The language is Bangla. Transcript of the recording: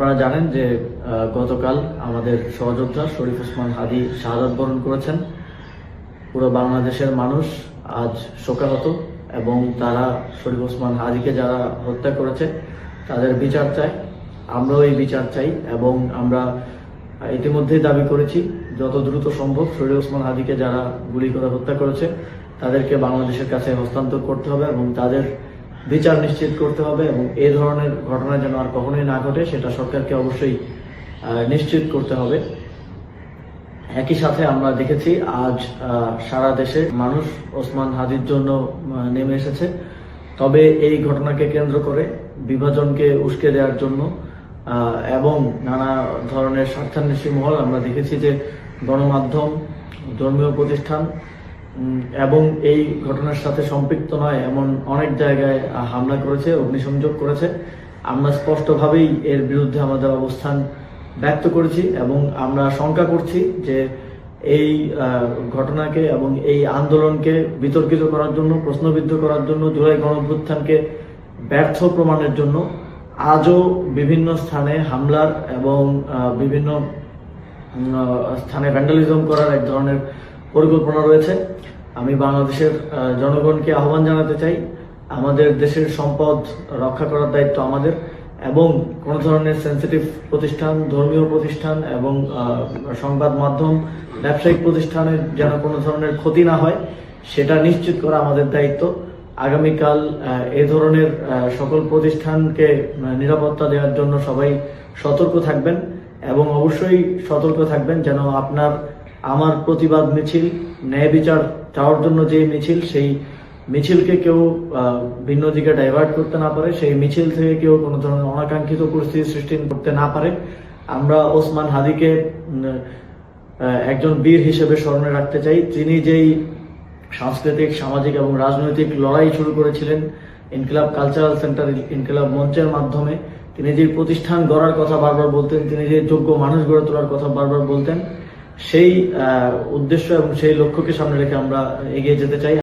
আপনারা জানেন যে গতকাল আমাদের সহযোদ্ধা শরীফ ওসমান হাদি শাহাদাত বরণ করেছেন। পুরো বাংলাদেশের মানুষ আজ শোকাহত এবং তারা শরীফ ওসমান হাদিকে যারা হত্যা করেছে তাদের বিচার চায়। আমরাও এই বিচার চাই এবং আমরা ইতিমধ্যেই দাবি করেছি যত দ্রুত সম্ভব শরীফ ওসমান হাদিকে যারা গুলি করে হত্যা করেছে তাদেরকে বাংলাদেশের কাছে হস্তান্তর করতে হবে এবং তাদের বিচার নিশ্চিত করতে হবে এবং এই ধরনের ঘটনা যেন আর কখনোই না ঘটে সেটা সরকারকে অবশ্যই নিশ্চিত করতে হবে। একই সাথে আমরা দেখেছি আজ সারা দেশে মানুষ ওসমান হাদির জন্য নেমে এসেছে। তবে এই ঘটনাকে কেন্দ্র করে বিভাজনকে উস্কে দেওয়ার জন্য এবং নানা ধরনের স্বার্থান্বেষী মহল আমরা দেখেছি যে গণমাধ্যম, ধর্মীয় প্রতিষ্ঠান এবং এই ঘটনার সাথে সম্পৃক্ত নয় এমন অনেক জায়গায় হামলা করেছে, অগ্নিসংযোগ করেছে। আমরা স্পষ্টভাবেই এর বিরুদ্ধে আমাদের অবস্থান ব্যক্ত করেছি এবং আমরা শঙ্কা করছি যে এই ঘটনাকে এবং এই আন্দোলনকে বিতর্কিত করার জন্য, প্রশ্নবিদ্ধ করার জন্য, জুলাই গণঅভ্যুত্থানকে ব্যর্থ প্রমাণের জন্য আজও বিভিন্ন স্থানে হামলার এবং বিভিন্ন স্থানে ভ্যান্ডালিজম করার এক ধরনের পরিকল্পনা রয়েছে। আমি বাংলাদেশের জনগণকে আহ্বান জানাতে চাই, আমাদের দেশের সম্পদ রক্ষা করার দায়িত্ব আমাদের এবং কোনো ধরনের সেন্সিটিভ প্রতিষ্ঠান, ধর্মীয় প্রতিষ্ঠান এবং সংবাদ মাধ্যম, ব্যবসায়িক প্রতিষ্ঠানের যেন কোনো ধরনের ক্ষতি না হয় সেটা নিশ্চিত করা আমাদের দায়িত্ব। আগামীকাল এ ধরনের সকল প্রতিষ্ঠানকে নিরাপত্তা দেওয়ার জন্য সবাই সতর্ক থাকবেন এবং অবশ্যই সতর্ক থাকবেন যেন আমার প্রতিবাদ মিছিল, ন্যায় বিচার চাওয়ার জন্য যে মিছিল, সেই মিছিলকে কেউ ভিন্ন দিকে ডাইভার্ট করতে না পারে, সেই মিছিল থেকে কেউ কোনো ধরনের অনাকাঙ্ক্ষিত পরিস্থিতি সৃষ্টি করতে না পারে। আমরা ওসমান হাদিকে একজন বীর হিসেবে স্মরণে রাখতে চাই। তিনি যেই সাংস্কৃতিক, সামাজিক এবং রাজনৈতিক লড়াই শুরু করেছিলেন ইনকিলাব কালচারাল সেন্টার, ইনকিলাব মঞ্চের মাধ্যমে, তিনি যে প্রতিষ্ঠান গড়ার কথা বারবার বলতেন, তিনি যে যোগ্য মানুষ গড়ে তোলার কথা বারবার বলতেন, সেই উদ্দেশ্য এবং সেই লক্ষ্যকে সামনে রেখে আমরা এগিয়ে যেতে চাই।